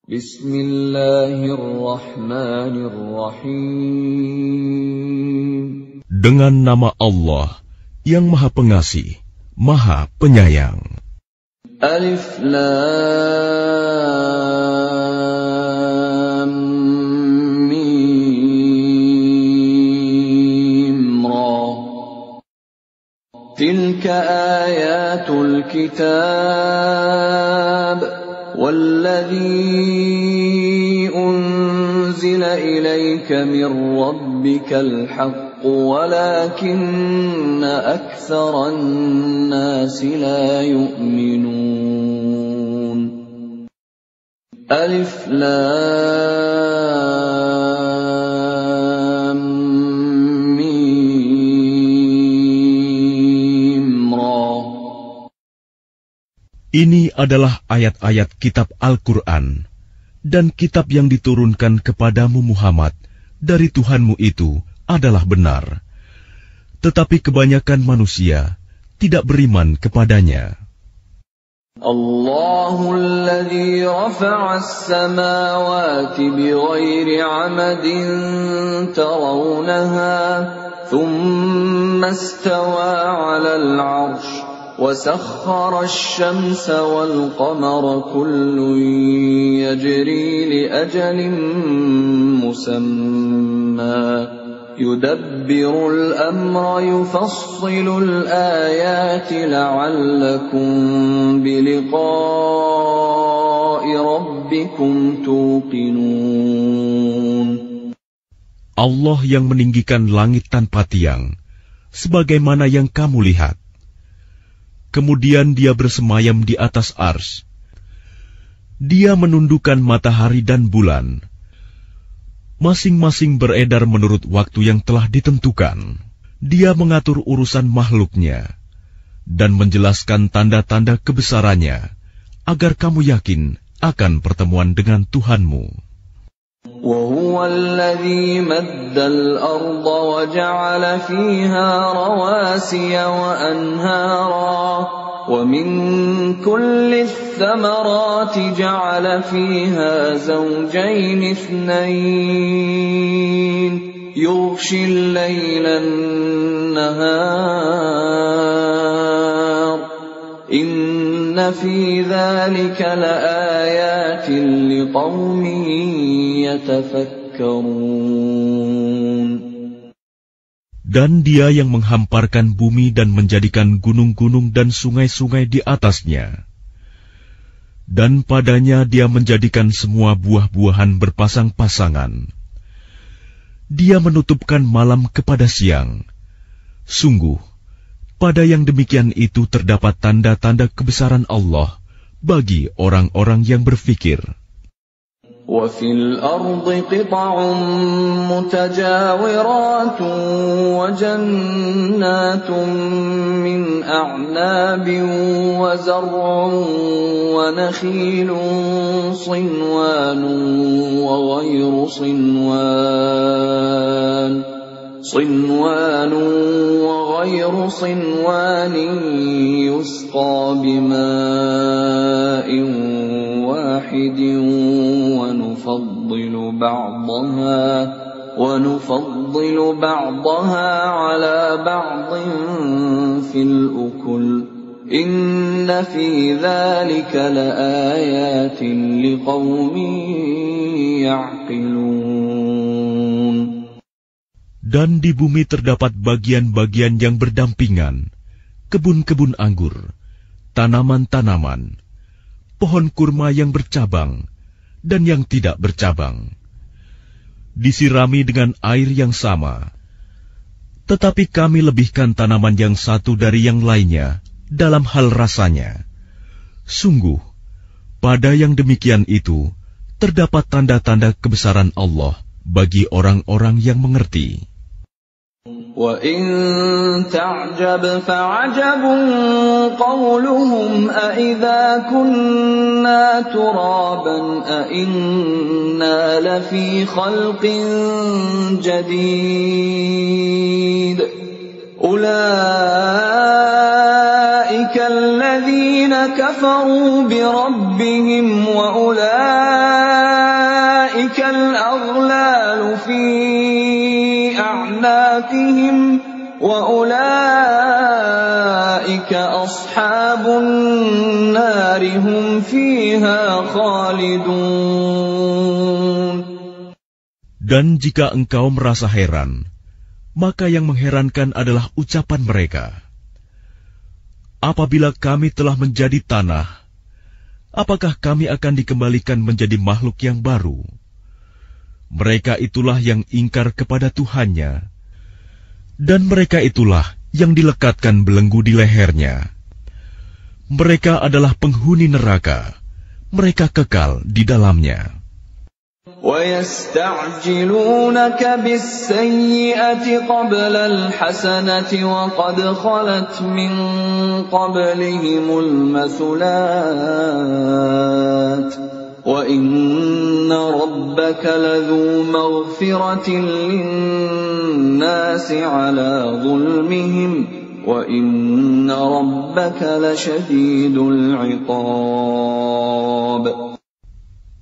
Bismillahirrahmanirrahim. Dengan nama Allah yang Maha Pengasih, Maha Penyayang. Alif Lam Mim Ra. Tilka ayatul kitab والذي أنزل إليك من ربك الحق ولكن أكثر الناس لا يؤمنون ألف لام ميم را. Ini adalah ayat-ayat kitab Al-Quran, dan kitab yang diturunkan kepadamu Muhammad dari Tuhanmu itu adalah benar. Tetapi kebanyakan manusia tidak beriman kepadanya. Allahul ladzi rafa'a as-samawati bighairi 'amadin tarawnaha, thumma istawa 'alal 'arsy. وسخر الشمس والقمر كل يجري لأجل مسمى يدبر الأمر يفصل الآيات لعلكم بلقاء ربكم توقنون. Allah yang meninggikan langit tanpa tiang, sebagaimana yang kamu lihat. Kemudian dia bersemayam di atas ars. Dia menundukkan matahari dan bulan. Masing-masing beredar menurut waktu yang telah ditentukan. Dia mengatur urusan makhluknya dan menjelaskan tanda-tanda kebesarannya, agar kamu yakin akan pertemuan dengan Tuhanmu. وَهُوَ الَّذِي مَدَّ الْأَرْضَ وَجَعَلَ فِيهَا رَوَاسِيَ وَأَنْهَارًا وَمِنْ كُلِّ الثَّمَرَاتِ جَعَلَ فِيهَا زَوْجَيْنِ اثْنَيْنِ يُغْشِي اللَّيْلَ النَّهَارَ إِنَّ فِي ذَلِكَ لَآيَاتٍ لِقَوْمٍ يَتَفَكَّرُونَ. Dan dia yang menghamparkan bumi dan menjadikan gunung-gunung dan sungai-sungai di atasnya. Dan padanya dia menjadikan semua buah-buahan berpasang-pasangan. Dia menutupkan malam kepada siang. Sungguh, pada yang demikian itu terdapat tanda-tanda kebesaran Allah bagi orang-orang yang berfikir. وَفِي الْأَرْضِ قِطَعٌ مُتَجَاوِرَاتٌ وَجَنَّاتٌ مِّنْ أَعْنَابٍ وَزَرْعٌ وَنَخِيلٌ صِنْوَانٌ وَغَيْرُ صِنْوَانٍ يُسْقَى بِمَاءٍ واحد ونفضل بعضها على بعض في الأكل إن في ذلك لآيات لقوم يعقلون. Dan di bumi terdapat bagian-bagian yang berdampingan, kebun-kebun anggur, tanaman-tanaman, pohon kurma yang bercabang dan yang tidak bercabang, disirami dengan air yang sama. Tetapi kami lebihkan tanaman yang satu dari yang lainnya dalam hal rasanya. Sungguh, pada yang demikian itu terdapat tanda-tanda kebesaran Allah bagi orang-orang yang mengerti. وَإِن تَعْجَبْ فَعَجَبٌ قَوْلُهُمْ أَإِذَا كُنَّا تُرَابًا أَإِنَّا لَفِي خَلْقٍ جَدِيدٍ أُولَئِكَ الَّذِينَ كَفَرُوا بِرَبِّهِمْ وَأُولَئِكَ في أعناقهم وأولئك أصحاب النار هم فيها خالدون. Dan jika engkau merasa heran, maka yang mengherankan adalah ucapan mereka. Apabila kami telah menjadi tanah, apakah kami akan dikembalikan menjadi makhluk yang baru? Mereka itulah yang ingkar kepada Tuhannya, dan mereka itulah yang dilekatkan belenggu di lehernya. Mereka adalah penghuni neraka, mereka kekal di dalamnya. وَيَسْتَعْجِلُونَكَ بِالسَّيِّئَةِ قَبْلَ الْحَسَنَةِ وَقَدْ خَلَتْ مِنْ قَبْلِهِمُ الْمَثُلَاتُ وَإِنَّ رَبَّكَ لَذُو مَغْفِرَةٍ لِلنَّاسِ عَلَى ظُلْمِهِمْ وَإِنَّ رَبَّكَ لَشَدِيدُ الْعِقَابِ.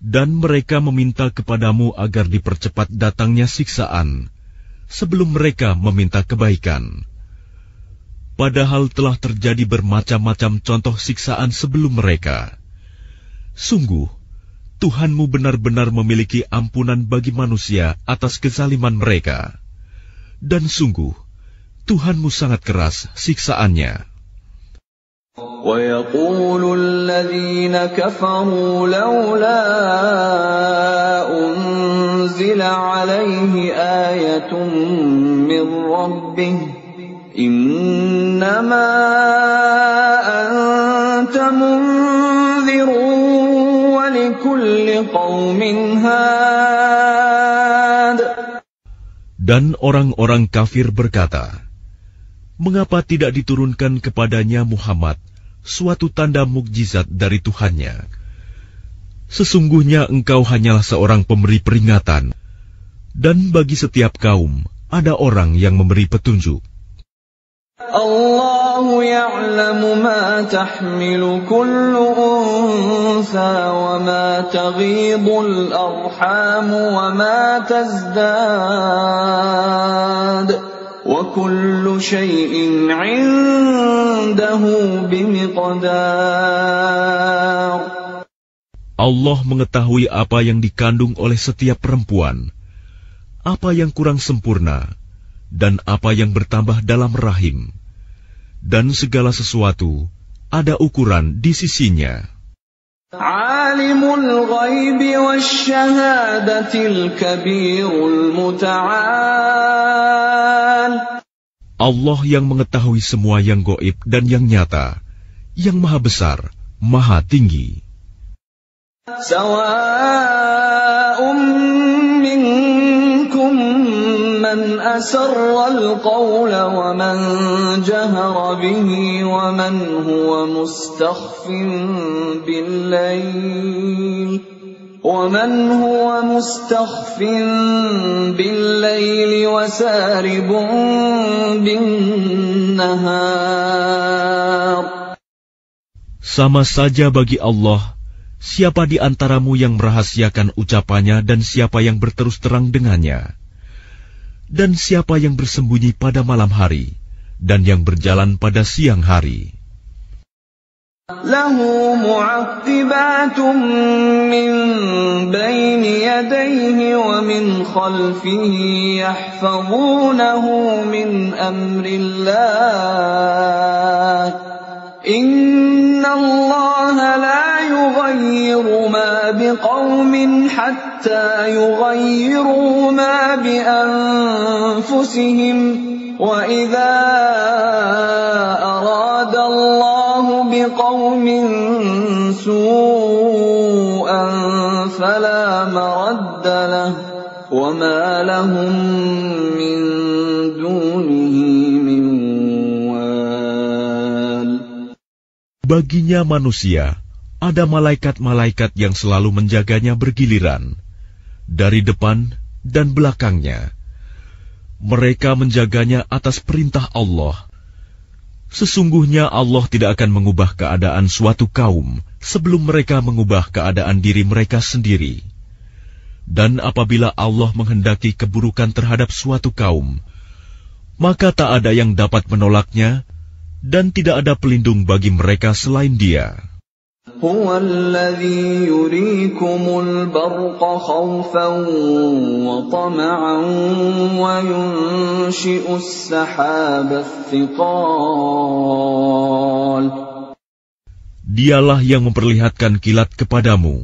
Dan mereka meminta kepadamu agar dipercepat datangnya siksaan, sebelum mereka meminta kebaikan. Padahal telah terjadi bermacam-macam contoh siksaan sebelum mereka. Sungguh, Tuhanmu benar-benar memiliki ampunan bagi manusia atas kezaliman mereka. Dan sungguh, Tuhanmu sangat keras siksaannya. وَيَقُولُ الَّذِينَ كَفَرُوا لَوْلَا أُنْزِلَ عَلَيْهِ آيَةٌ مِّن رَّبِّهِ إِنَّمَا أَنْتَ مُنذِرٌ وَلِكُلِّ قَوْمٍ هَادٍ. Dan orang-orang kafir berkata, mengapa tidak diturunkan kepadanya Muhammad suatu tanda mukjizat dari Tuhannya? Sesungguhnya engkau hanyalah seorang pemberi peringatan, dan bagi setiap kaum ada orang yang memberi petunjuk. Allahu ya'lamu ma tahmilu kullu untha wa ma taghidul arham wa ma tazdad wa kullu shay'in 'indahu bimiqdar. Allah mengetahui apa yang dikandung oleh setiap perempuan, apa yang kurang sempurna, dan apa yang bertambah dalam rahim, dan segala sesuatu ada ukuran di sisinya. Alimul ghaibi wasyahadatil kabirul muta'al. Allah yang mengetahui semua yang gaib dan yang nyata, yang maha besar, maha tinggi. Sawa'un minkum man asarra al-qawla wa man jahara bihi wa man huwa mustakhfin bil-layl wa saribun bin-nahar. Sama saja bagi Allah, siapa di antaramu yang merahasiakan ucapannya dan siapa yang berterus terang dengannya, dan siapa yang bersembunyi pada malam hari dan yang berjalan pada siang hari. Lahu mu'aqqibatun min bayni yadayhi wa min khalfihi yahfazunahu min amrillah. Inna Allah la yughayyiru ma biqawmin hatta yughayyiru ma bi anfusihim wa idza arada Allah biqawmin su'an fala maradda lahu wa ma lahum min dunihi min wal. Baginya manusia ada malaikat-malaikat yang selalu menjaganya bergiliran, dari depan dan belakangnya. Mereka menjaganya atas perintah Allah. Sesungguhnya Allah tidak akan mengubah keadaan suatu kaum sebelum mereka mengubah keadaan diri mereka sendiri. Dan apabila Allah menghendaki keburukan terhadap suatu kaum, maka tak ada yang dapat menolaknya, dan tidak ada pelindung bagi mereka selain Dia. هو الذي يريكم البرق خوفا وطمعا وينشئ السحاب الثقال. Dialah yang memperlihatkan kilat kepadamu,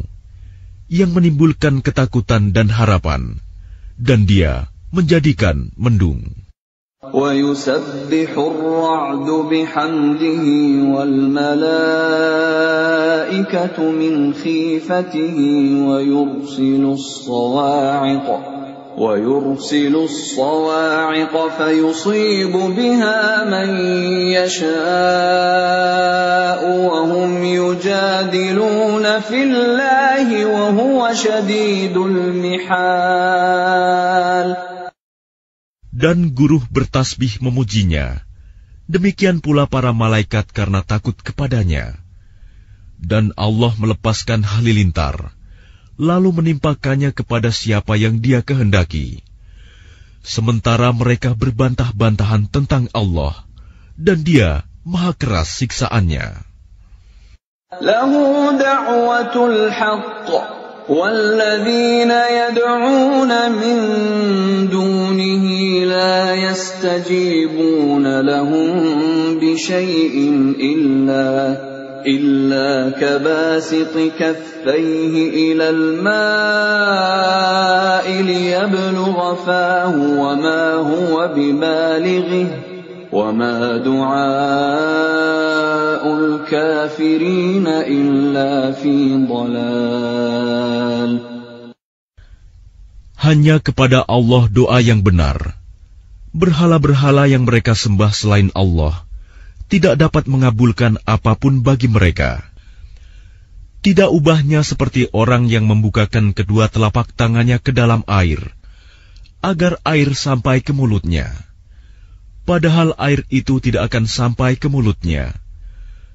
yang menimbulkan ketakutan dan harapan, dan Dia menjadikan mendung. وَيُسَبِّحُ الرَّعْدُ بِحَمْدِهِ وَالْمَلَائِكَةُ مِنْ خِيفَتِهِ وَيُرْسِلُ الصَّوَاعِقَ فَيُصِيبُ بِهَا مَنْ يَشَاءُ وَهُمْ يُجَادِلُونَ فِي اللَّهِ وَهُوَ شَدِيدُ الْمِحَالِ. Dan guruh bertasbih memujinya, demikian pula para malaikat karena takut kepadanya. Dan Allah melepaskan halilintar, lalu menimpakannya kepada siapa yang Dia kehendaki. Sementara mereka berbantah-bantahan tentang Allah, dan Dia maha keras siksaannya. Lahu da'watul haqq, walladzina yad'una min dunihi la yastajibuna lahum bisyai'in illa kabasiti kaffayhi ilal ma'i liyablugha fahu wa ma huwa bibalighihi وَمَا دُعَاءُ الْكَافِرِينَ إِلَّا فِي ضَلَالٍ. Hanya kepada Allah doa yang benar. Berhala-berhala yang mereka sembah selain Allah tidak dapat mengabulkan apapun bagi mereka. Tidak ubahnya seperti orang yang membukakan kedua telapak tangannya ke dalam air, agar air sampai ke mulutnya. Padahal air itu tidak akan sampai ke mulutnya.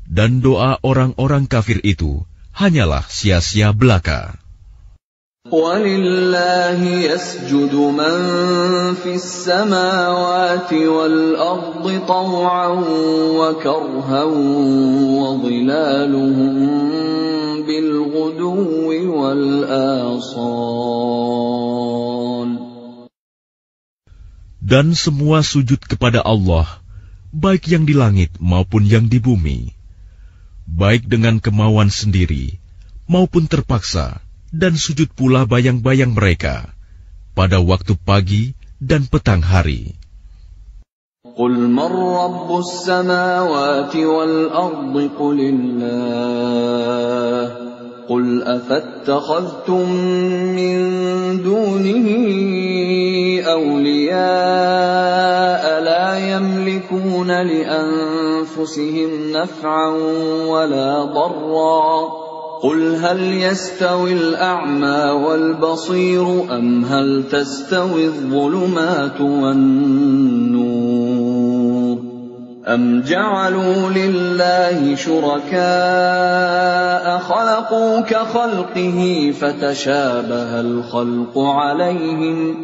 Dan doa orang-orang kafir itu hanyalah sia-sia belaka. وَلِلَّهِ يَسْجُدُ مَن فِي السَّمَاوَاتِ وَالْأَرْضِ طَوْعًا وَكَرْهًا وَظِلَالُهُم بِالْغُدُوِّ وَالْآصَالِ. Dan semua sujud kepada Allah, baik yang di langit maupun yang di bumi, baik dengan kemauan sendiri maupun terpaksa, dan sujud pula bayang-bayang mereka pada waktu pagi dan petang hari. قُلْ مَنْ رَبُّ السَّمَاوَاتِ وَالْأَرْضِ قُلِ اللَّهُ قُلْ أَفَاتَّخَذْتُم مِّن دُونِهِ أَوْلِيَاءَ لَا يَمْلِكُونَ لِأَنفُسِهِمْ نَفْعًا وَلَا ضَرًّا قُلْ هَلْ يَسْتَوِي الْأَعْمَى وَالْبَصِيرُ أَمْ هَلْ تَسْتَوِي الظُّلُمَاتُ وَالنُّورُ أَمْ جَعَلُوا لِلَّهِ شُرَكَاءَ خَلَقُوا كَخَلْقِهِ فَتَشَابَهَ الْخَلْقُ عَلَيْهِمْ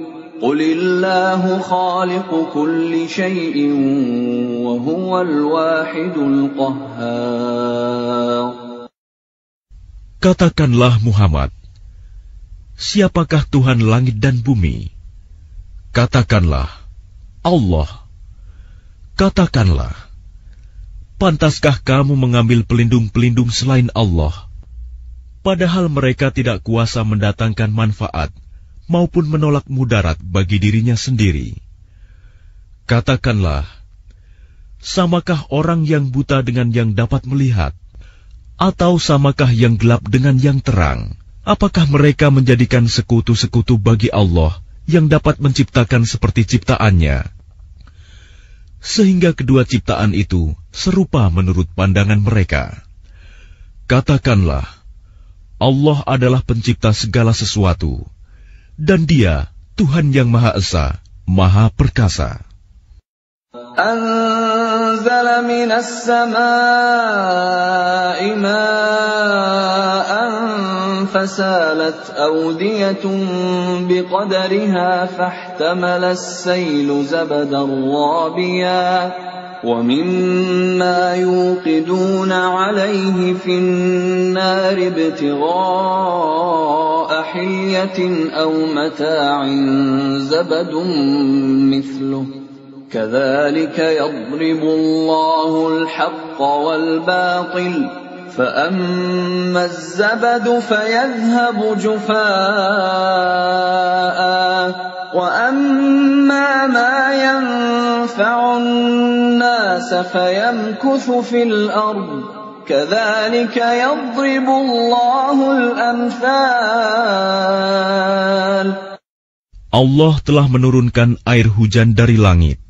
قُلِ اللَّهُ خَالِقُ كُلِّ شَيْءٍ وَهُوَ الْوَاحِدُ الْقَهَّارُ. Katakanlah Muhammad, siapakah Tuhan langit dan bumi? Katakanlah, Allah. Katakanlah, pantaskah kamu mengambil pelindung-pelindung selain Allah, padahal mereka tidak kuasa mendatangkan manfaat maupun menolak mudarat bagi dirinya sendiri? Katakanlah, samakah orang yang buta dengan yang dapat melihat? Atau samakah yang gelap dengan yang terang? Apakah mereka menjadikan sekutu-sekutu bagi Allah yang dapat menciptakan seperti ciptaannya? Sehingga kedua ciptaan itu serupa menurut pandangan mereka. Katakanlah, Allah adalah pencipta segala sesuatu, dan Dia Tuhan yang Maha Esa, Maha Perkasa. أنزل من السماء ماء فسالت أودية بقدرها فاحتمل السيل زبدا رابيا ومما يوقدون عليه في النار ابتغاء حلية أو متاع زبد مثله كذلك يضرب الله الحق والباطل فأما الزبد فيذهب جفاء وأما ما ينفع الناس فيمكث في الأرض كذلك يضرب الله الأمثال. Allah telah menurunkan air hujan dari langit.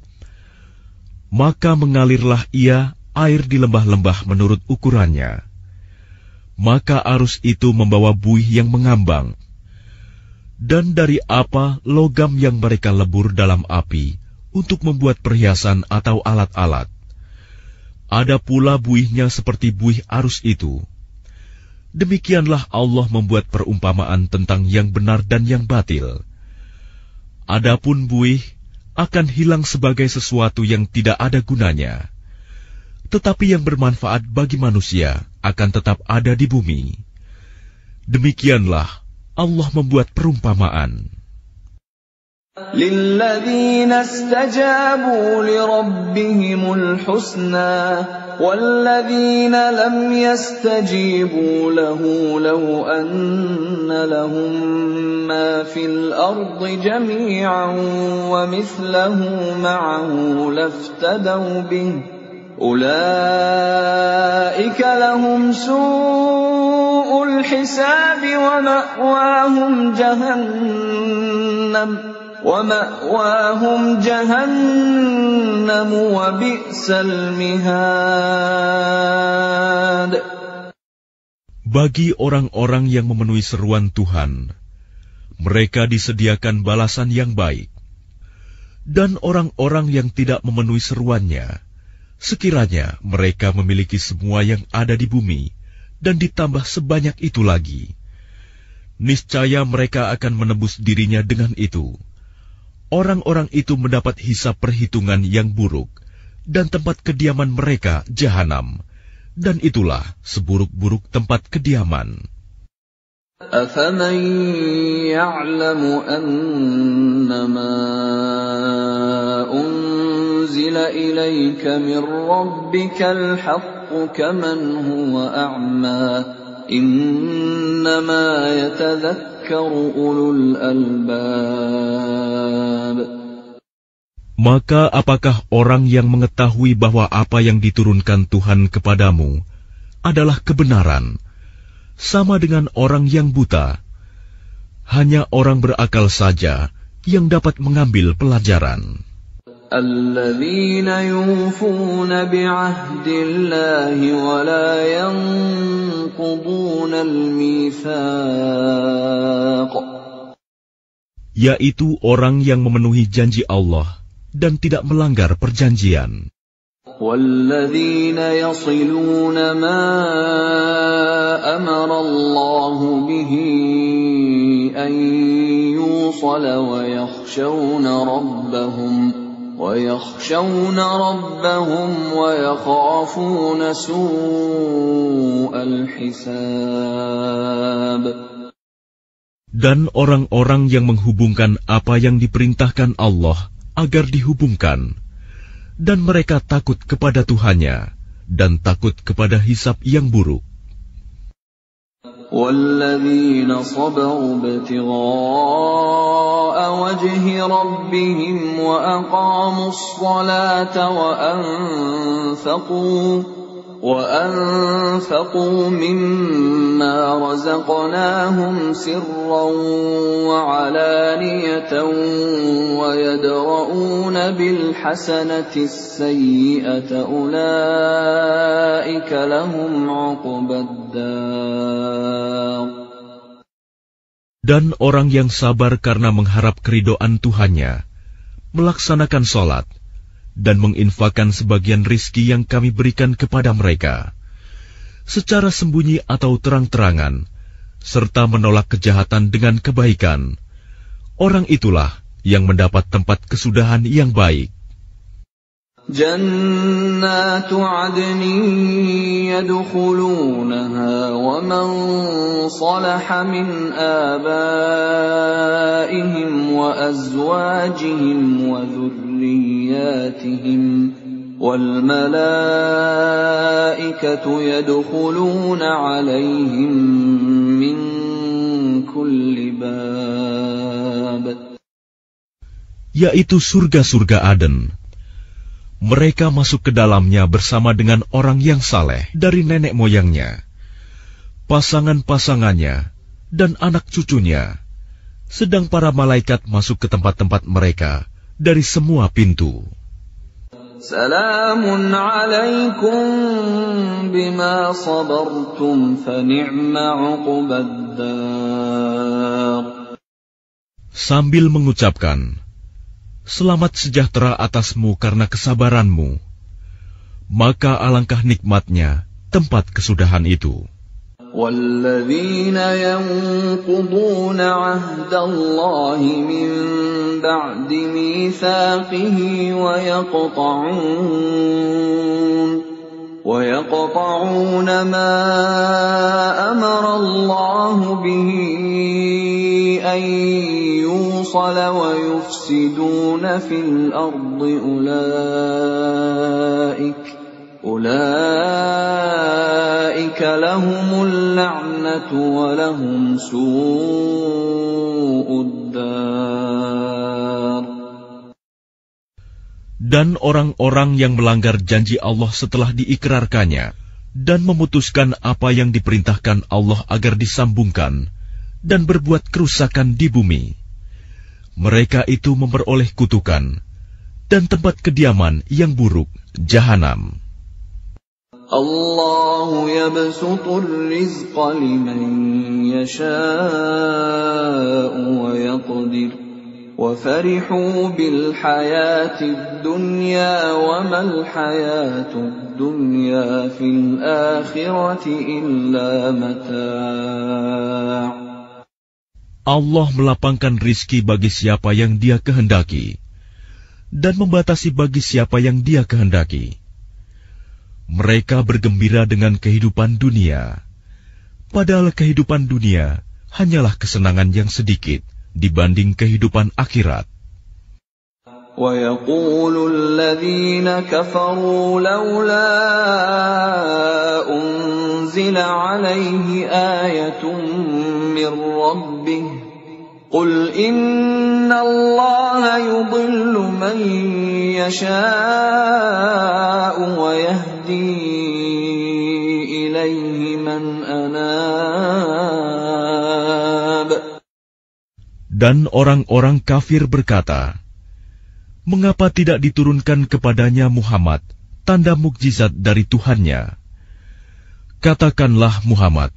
Maka mengalirlah ia air di lembah-lembah menurut ukurannya. Maka arus itu membawa buih yang mengambang. Dan dari apa logam yang mereka lebur dalam api untuk membuat perhiasan atau alat-alat. Ada pula buihnya seperti buih arus itu. Demikianlah Allah membuat perumpamaan tentang yang benar dan yang batil. Adapun buih akan hilang sebagai sesuatu yang tidak ada gunanya. Tetapi yang bermanfaat bagi manusia akan tetap ada di bumi. Demikianlah Allah membuat perumpamaan. لِلَّذِينَ اسْتَجَابُوا لِرَبِّهِمُ الْحُسْنَى وَالَّذِينَ لَمْ يَسْتَجِيبُوا لَهُ لَوْ أَنَّ لَهُم مَّا فِي الْأَرْضِ جَمِيعًا وَمِثْلَهُ مَعَهُ لَافْتَدَوْا بِهِ أُولَٰئِكَ لَهُمْ سُوءُ الْحِسَابِ وَمَأْوَاهُمْ جَهَنَّمُ وَبِئْسَ الْمِهَادُ. Bagi orang-orang yang memenuhi seruan Tuhan, mereka disediakan balasan yang baik. Dan orang-orang yang tidak memenuhi seruannya, sekiranya mereka memiliki semua yang ada di bumi, dan ditambah sebanyak itu lagi, niscaya mereka akan menebus dirinya dengan itu. Orang-orang itu mendapat hisab perhitungan yang buruk, dan tempat kediaman mereka jahanam, dan itulah seburuk-buruk tempat kediaman. أَفَمَن يَعْلَمُ أَنَّمَا أُنزِلَ إِلَيْكَ مِن رَّبِّكَ الْحَقُّ كَمَنْ هُوَ أَعْمَىٰ إِنَّمَا يَتَذَكَّرُ أُولُو الْأَلْبَابِ. Maka apakah orang yang mengetahui bahwa apa yang diturunkan Tuhan kepadamu adalah kebenaran, sama dengan orang yang buta? Hanya orang berakal saja yang dapat mengambil pelajaran. الَّذِينَ يُوفُونَ بِعَهْدِ اللَّهِ وَلَا يَنقُضُونَ الْمِيثَاقَ. Yaitu orang yang memenuhi janji Allah dan tidak melanggar perjanjian. وَالَّذِينَ يَصِلُونَ مَا أَمَرَ اللَّهُ بِهِ أَن يُوصَلَ وَيَخْشَوْنَ رَبَّهُمْ وَيَخَافُونَ سُوءَ الْحِسَابِ. Dan orang-orang yang menghubungkan apa yang diperintahkan Allah agar dihubungkan, dan mereka takut kepada Tuhannya dan takut kepada hisab yang buruk. وَالَّذِينَ صَبَرُوا ابْتِغَاءَ وَجْهِ رَبِّهِمْ وَأَقَامُوا الصَّلَاةَ وَأَنفَقُوا مِمَّا رَزَقْنَاهُمْ سِرًّا وَعَلَانِيَةً وَيَدْرَءُونَ بِالْحَسَنَةِ السَّيِّئَةَ أُولَئِكَ لَهُمْ عُقْبَى الدَّارِ. Dan orang yang sabar karena mengharap keridhaan Tuhannya, melaksanakan salat, dan menginfakkan sebagian rizki yang kami berikan kepada mereka, secara sembunyi atau terang-terangan, serta menolak kejahatan dengan kebaikan, orang itulah yang mendapat tempat kesudahan yang baik. جنات عدن يدخلونها ومن صلح من آبائهم وأزواجهم وذرياتهم والملائكة يدخلون عليهم من كل باب. Yaitu surga-surga Aden. Mereka masuk ke dalamnya bersama dengan orang yang saleh dari nenek moyangnya, pasangan-pasangannya, dan anak cucunya, sedang para malaikat masuk ke tempat-tempat mereka dari semua pintu. Salamun alaikum bima sabartum fa ni'ma uqbaddar. Sambil mengucapkan, selamat sejahtera atasmu karena kesabaranmu, maka alangkah nikmatnya tempat kesudahan itu. وَالَّذِينَ يَنقُضُونَ عَهْدَ اللَّهِ مِن بَعْدِ مِيثَاقِهِ وَيَقْطَعُونَ مَا أَمَرَ اللَّهُ بِهِ أَن يُوصَلَ وَيُفْسِدُونَ فِي الْأَرْضِ أُولَئِكَ لَهُمُ اللَّعْنَةُ وَلَهُمْ سُوءُ الدَّارِ. Dan orang-orang yang melanggar janji Allah setelah diikrarkannya dan memutuskan apa yang diperintahkan Allah agar disambungkan dan berbuat kerusakan di bumi, mereka itu memperoleh kutukan dan tempat kediaman yang buruk, jahanam. Allahu yabsutur rizqa liman yasha'u wa yaqdir wa farihu bil hayatid dunya wa mal hayatud dunya fil akhirati illa mata'. Allah melapangkan rizki bagi siapa yang Dia kehendaki dan membatasi bagi siapa yang Dia kehendaki. Mereka bergembira dengan kehidupan dunia, padahal kehidupan dunia hanyalah kesenangan yang sedikit dibanding kehidupan akhirat. وَيَقُولُ الَّذِينَ كَفَرُوا لَوْلَا أُنزِلَ عَلَيْهِ آيَةٌ مِّن رَّبِّهِ قُلْ إِنَّ اللَّهَ يُضِلُّ مَن يَشَاءُ وَيَهْدِي إِلَيْهِ مَنْ أَنَابَ. Dan orang-orang kafir berkata, mengapa tidak diturunkan kepadanya Muhammad tanda mukjizat dari Tuhannya? Katakanlah Muhammad,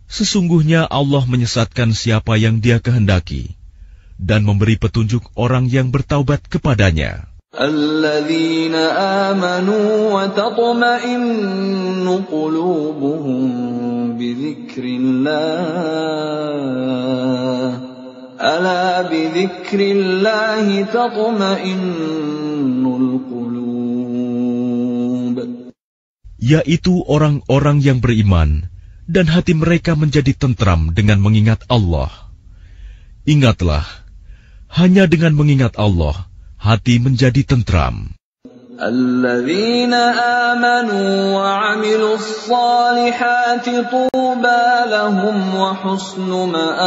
sesungguhnya Allah menyesatkan siapa yang Dia kehendaki dan memberi petunjuk orang yang bertaubat kepadanya. الَّذِينَ آمَنُوا وَتَطْمَئِنُّ قُلُوبُهُم بِذِكْرِ اللَّهِ أَلَا بِذِكْرِ اللَّهِ تَطْمَئِنُّ الْقُلُوبُ. Yaitu orang-orang yang beriman dan hati mereka menjadi tentram dengan mengingat Allah. Ingatlah, hanya dengan mengingat Allah hati menjadi tentram. الَّذِينَ آمَنُوا وَعَمِلُوا الصَّالِحَاتِ طُوبَى لَهُمْ وَحُسْنُ مَآبٍ.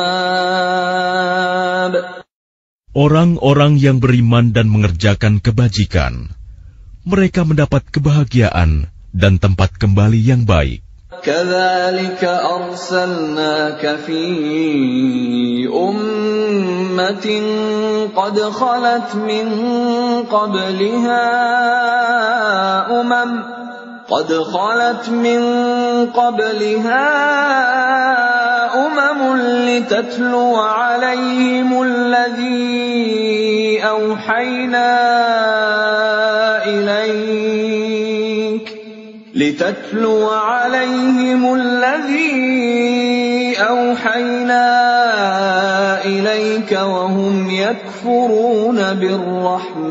Orang-orang yang beriman dan mengerjakan kebajikan, mereka mendapat kebahagiaan dan tempat kembali yang baik. كَذَلِكَ أَرْسَلْنَاكَ فِي أُمَّةٍ قَدْ خَلَتْ مِن قَبْلِهَا أُمَمٌ لِتَتْلُوَ عَلَيْهِمُ الَّذِي أَوْحَيْنَا أوحينا إليك وهم يكفرون بالرحمن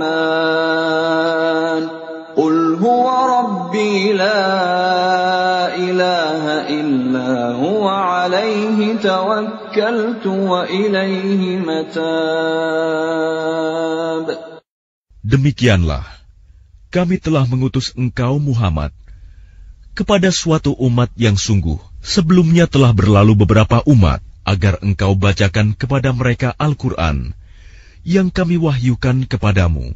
قل هو ربي لا إله إلا هو عليه توكلت وإليه متاب. Demikianlah, kami telah mengutus engkau Muhammad kepada suatu umat yang sungguh sebelumnya telah berlalu beberapa umat, agar engkau bacakan kepada mereka Al-Quran yang kami wahyukan kepadamu,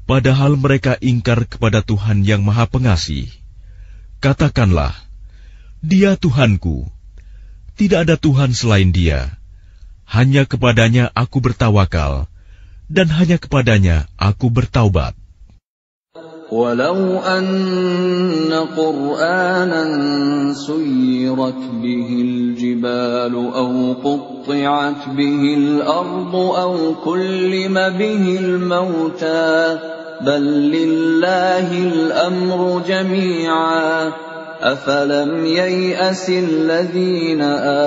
padahal mereka ingkar kepada Tuhan yang Maha Pengasih. Katakanlah, Dia Tuhanku, tidak ada Tuhan selain Dia, hanya kepadanya aku bertawakal, dan hanya kepadanya aku bertaubat. ولو أن قرآنا سيرت به الجبال أو قطعت به الأرض أو كلم به الموتى بل لله الأمر جميعا أفلم ييأس الذين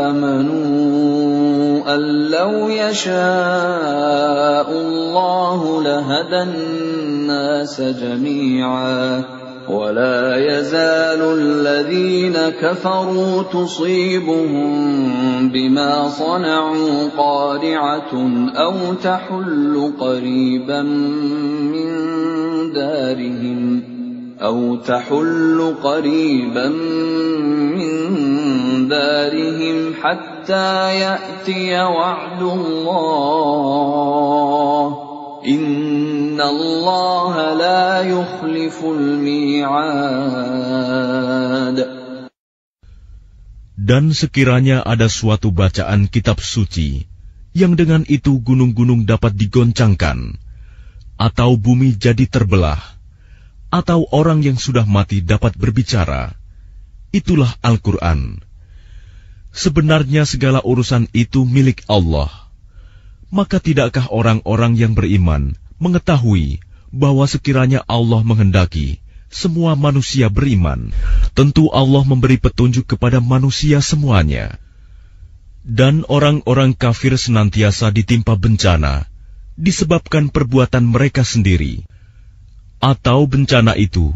آمنوا أن لو يشاء الله لهدى الناس جميعا ولا يزال الذين كفروا تصيبهم بما صنعوا قارعة أو تحل قريبا من دارهم حتى يأتي وعد الله إن الله لا يخلف الميعاد. Dan sekiranya ada suatu bacaan kitab suci yang dengan itu gunung-gunung dapat digoncangkan, atau bumi jadi terbelah, atau orang yang sudah mati dapat berbicara, itulah Al-Quran. Sebenarnya segala urusan itu milik Allah. Maka tidakkah orang-orang yang beriman mengetahui bahwa sekiranya Allah menghendaki semua manusia beriman, tentu Allah memberi petunjuk kepada manusia semuanya. Dan orang-orang kafir senantiasa ditimpa bencana disebabkan perbuatan mereka sendiri, atau bencana itu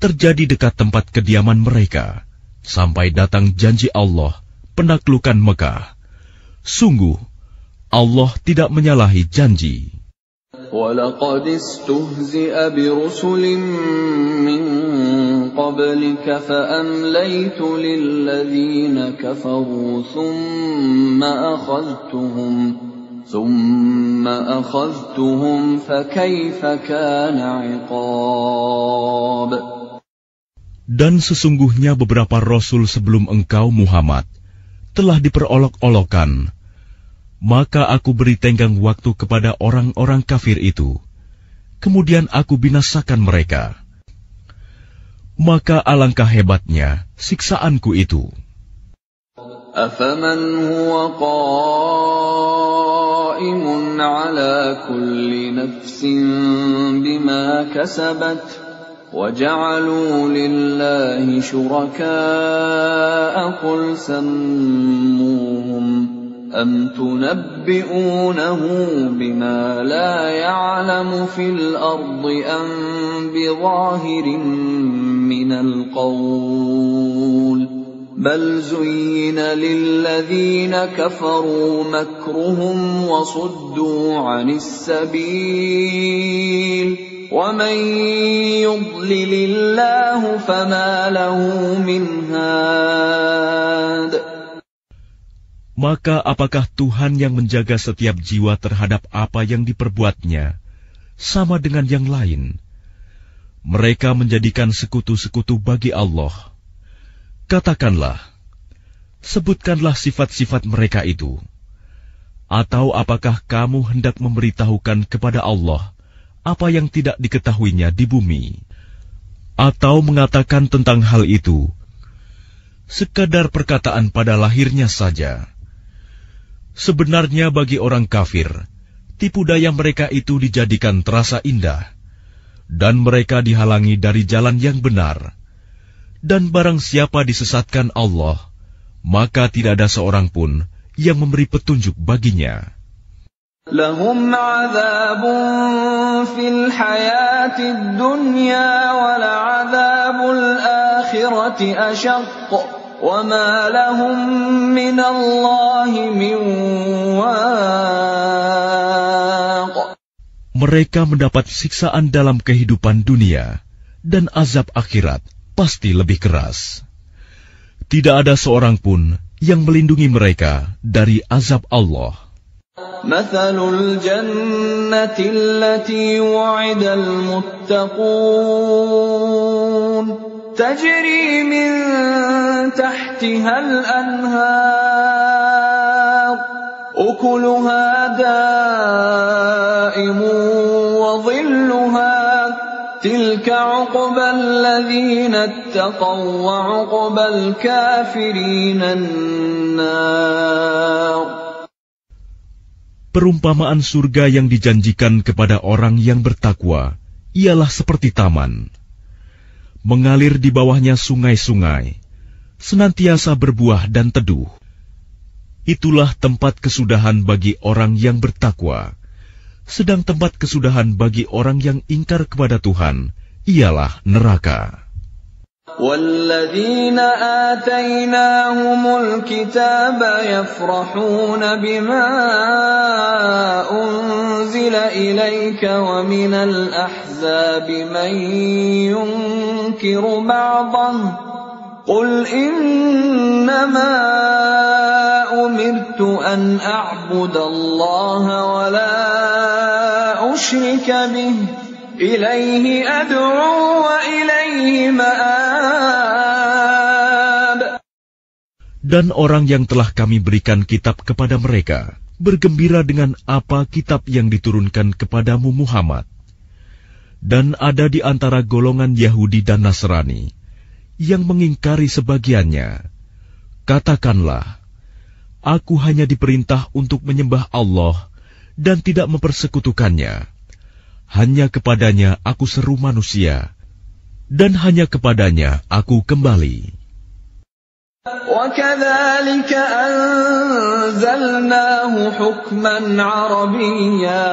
terjadi dekat tempat kediaman mereka, sampai datang janji Allah penaklukan Mekah. Sungguh, Allah tidak menyalahi janji. وَلَقَدِ اسْتُهْزِئَ بِرُسُلٍ مِّن قَبْلِكَ فَأَمْلَيْتُ لِلَّذِينَ كَفَرُوا ثُمَّ أَخَذْتُهُمْ فَكَيْفَ كَانَ عِقَابِ. Dan sesungguhnya beberapa rasul sebelum engkau Muhammad telah diperolok-olokkan, maka aku beri tenggang waktu kepada orang-orang kafir itu, kemudian aku binasakan mereka. Maka alangkah hebatnya siksaanku itu. أَفَمَنْ هُوَ قَائِمٌ عَلَى كُلِّ نَفْسٍ بِمَا كَسَبَتْ وَجَعَلُوا لِلَّهِ شُرَكَاءَ قُلْ سَمُّوهُمْ أَمْ تُنَبِّئُونَهُ بِمَا لَا يَعْلَمُ فِي الْأَرْضِ أَمْ بِظَاهِرٍ مِّنَ الْقَوْلِ بَلْ زُيِّنَ لِلَّذِينَ كَفَرُوا مَكْرُهُمْ وَصُدُّوا عَنِ السَّبِيلِ وَمَن يُضْلِلِ اللَّهُ فَمَا لَهُ مِنْ هَادٍ. Maka apakah Tuhan yang menjaga setiap jiwa terhadap apa yang diperbuatnya sama dengan yang lain? Mereka menjadikan sekutu-sekutu bagi Allah. Katakanlah, sebutkanlah sifat-sifat mereka itu. Atau apakah kamu hendak memberitahukan kepada Allah apa yang tidak diketahuinya di bumi? Atau mengatakan tentang hal itu sekadar perkataan pada lahirnya saja? Sebenarnya bagi orang kafir, tipu daya mereka itu dijadikan terasa indah, dan mereka dihalangi dari jalan yang benar. Dan barang siapa disesatkan Allah, maka tidak ada seorang pun yang memberi petunjuk baginya. Lahum 'adzabun fil hayatid dunya wa la'adzabul akhirati ashaq wa ma lahum minallahi min waq. Mereka mendapat siksaan dalam kehidupan dunia, dan azab akhirat pasti lebih keras. Tidak ada seorang pun yang melindungi mereka dari azab Allah. Mathalul jannati allati wu'idal muttaqun tajri min tahtihal anhar ukuluha da'imun wa dhilluha tilka 'uqbal ladzina ittaqaw wa 'uqbal kafirina an-nar. Perumpamaan surga yang dijanjikan kepada orang yang bertakwa ialah seperti taman. Mengalir di bawahnya sungai-sungai, senantiasa berbuah dan teduh. Itulah tempat kesudahan bagi orang yang bertakwa. Sedang tempat kesudahan bagi orang yang ingkar kepada Tuhan ialah neraka. وَالَّذِينَ آتَيْنَاهُمُ الْكِتَابَ يَفْرَحُونَ بِمَا أُنزِلَ إِلَيْكَ وَمِنَ الْأَحْزَابِ مَن يُنكِرُ بَعْضَهُ قُلْ إِنَّمَا أُمِرْتُ أَنْ أَعْبُدَ اللَّهَ وَلَا أُشْرِكَ بِهِ إِلَيْهِ أَدْعُو وَإِلَيْهِ مَآبِ. Dan orang yang telah kami berikan kitab kepada mereka bergembira dengan apa kitab yang diturunkan kepadamu Muhammad. Dan ada di antara golongan Yahudi dan Nasrani yang mengingkari sebagiannya. Katakanlah, aku hanya diperintah untuk menyembah Allah dan tidak mempersekutukannya. Hanya kepadanya aku seru manusia, dan hanya kepadanya aku kembali. وَكَذَلِكَ أَنزَلْنَاهُ حُكْمًا عَرَبِيًّا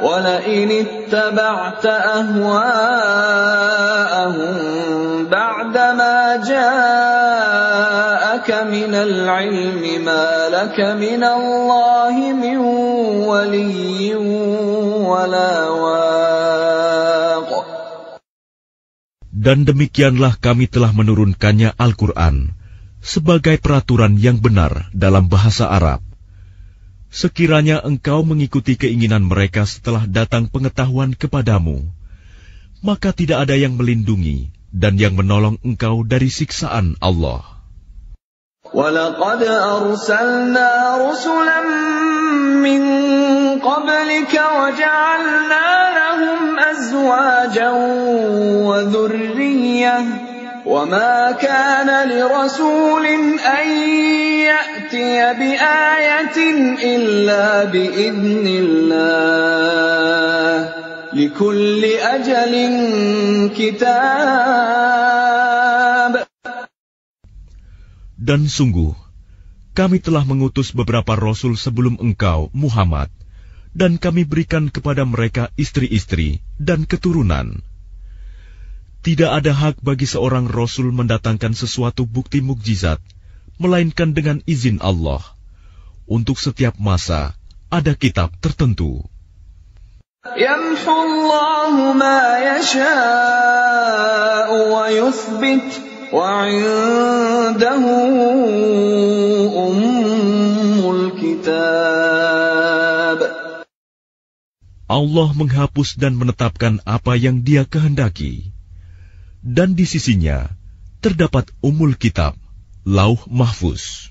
وَلَئِنِ اتَّبَعْتَ أَهْوَاءَهُم بَعْدَمَا جَاءَكَ مِنَ الْعِلْمِ مَا لَكَ مِنَ اللَّهِ مِن وَلِيٍّ وَلَا وَاقٍ. Dan demikianlah kami telah menurunkannya Al-Quran sebagai peraturan yang benar dalam bahasa Arab. Sekiranya engkau mengikuti keinginan mereka setelah datang pengetahuan kepadamu, maka tidak ada yang melindungi dan yang menolong engkau dari siksaan Allah. وَلَقَدْ أَرْسَلْنَا رُسُلًا مِّن قَبْلِكَ وَجَعَلْنَا لَهُمْ أَزْوَاجًا وَذُرِّيَّةً وَمَا كَانَ لِرَسُولٍ أَن يَأْتِيَ بِآيَةٍ إِلَّا بِإِذْنِ اللَّهِ لِكُلِّ أَجَلٍ كِتَابٌ. Dan sungguh, kami telah mengutus beberapa rasul sebelum engkau, Muhammad, dan kami berikan kepada mereka istri-istri dan keturunan. Tidak ada hak bagi seorang rasul mendatangkan sesuatu bukti mukjizat, melainkan dengan izin Allah. Untuk setiap masa, ada kitab tertentu. يَمْحُو اللَّهُ مَا يَشَاءُ وَيُثْبِتُ وَعِندَهُ أُمُّ الْكِتَابِ. Allah menghapus dan menetapkan apa yang Dia kehendaki. Dan di sisinya terdapat Ummul Kitab, Lauh Mahfuz.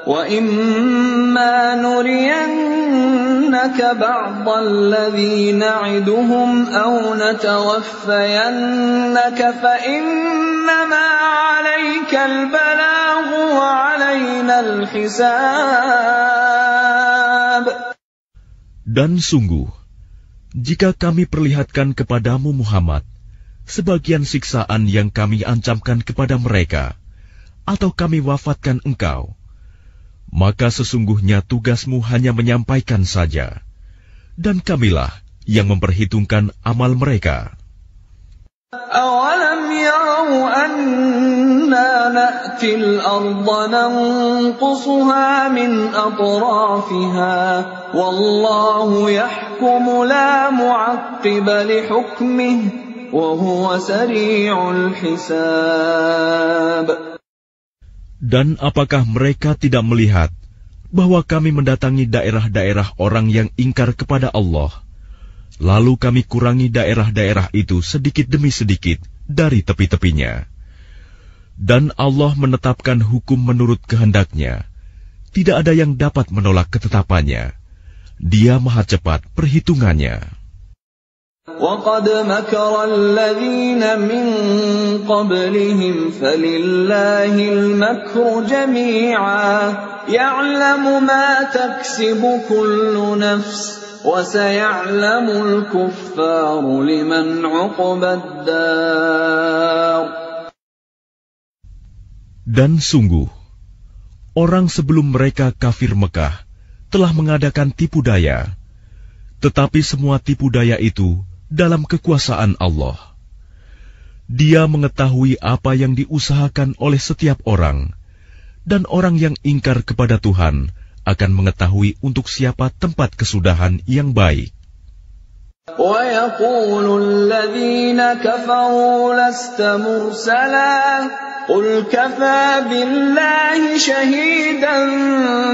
وَإِمَّا نُرِيَنَّكَ بَعْضَ الَّذِي نَعِدُهُمْ أَوْ نَتَوَفَّيَنَّكَ فَإِنَّمَا عَلَيْكَ الْبَلَاغُ وَعَلَيْنَا الْحِسَابُ. Dan sungguh, jika kami perlihatkan kepadamu Muhammad sebagian siksaan yang kami ancamkan kepada mereka, atau kami wafatkan engkau, maka sesungguhnya tugasmu hanya menyampaikan saja, dan kamilah yang memperhitungkan amal mereka. أَوَلَمْ يَرَوْا أَنَّا نَأْتِي الْأَرْضَ نَنقُصُهَا مِنْ أَطْرَافِهَا وَاللَّهُ يَحْكُمُ لَا مُعَقِّبَ لِحُكْمِهِ وَهُوَ سَرِيعُ الْحِسَابِ. Dan apakah mereka tidak melihat bahwa kami mendatangi daerah-daerah orang yang ingkar kepada Allah, lalu kami kurangi daerah-daerah itu sedikit demi sedikit dari tepi-tepinya. Dan Allah menetapkan hukum menurut kehendaknya. Tidak ada yang dapat menolak ketetapannya. Dia maha cepat perhitungannya. وَقَدْ مَكَرَ الَّذِينَ مِنْ قَبْلِهِمْ فَلِلَّهِ الْمَكْرُ جَمِيعًا يَعْلَمُ مَا تَكْسِبُ كُلُّ نَفْسٍ وَسَيَعْلَمُ الْكُفَّارُ لِمَنْ عُقْبَى الدَّارِ. Dan sungguh, orang sebelum mereka kafir Mekah telah mengadakan tipu daya, tetapi semua tipu daya itu dalam kekuasaan Allah. Dia mengetahui apa yang diusahakan oleh setiap orang, dan orang yang ingkar kepada Tuhan akan mengetahui untuk siapa tempat kesudahan yang baik. وَيَقُولُ الَّذِينَ كَفَرُوا لَسْتَ مُرْسَلًا قُلْ كَفَى بِاللَّهِ شَهِيدًا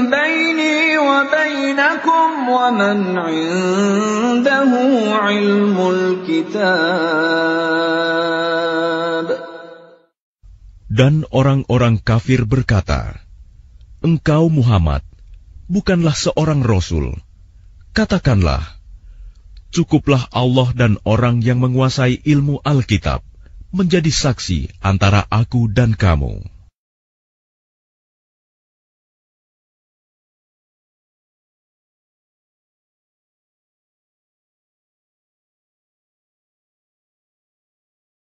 بَيْنِي وَبَيْنَكُمْ وَمَنْ عِندَهُ عِلْمُ الْكِتَابِ. Dan orang-orang kafir berkata, "Engkau Muhammad bukanlah seorang rasul." Katakanlah, cukuplah Allah dan orang yang menguasai ilmu Alkitab menjadi saksi antara aku dan kamu.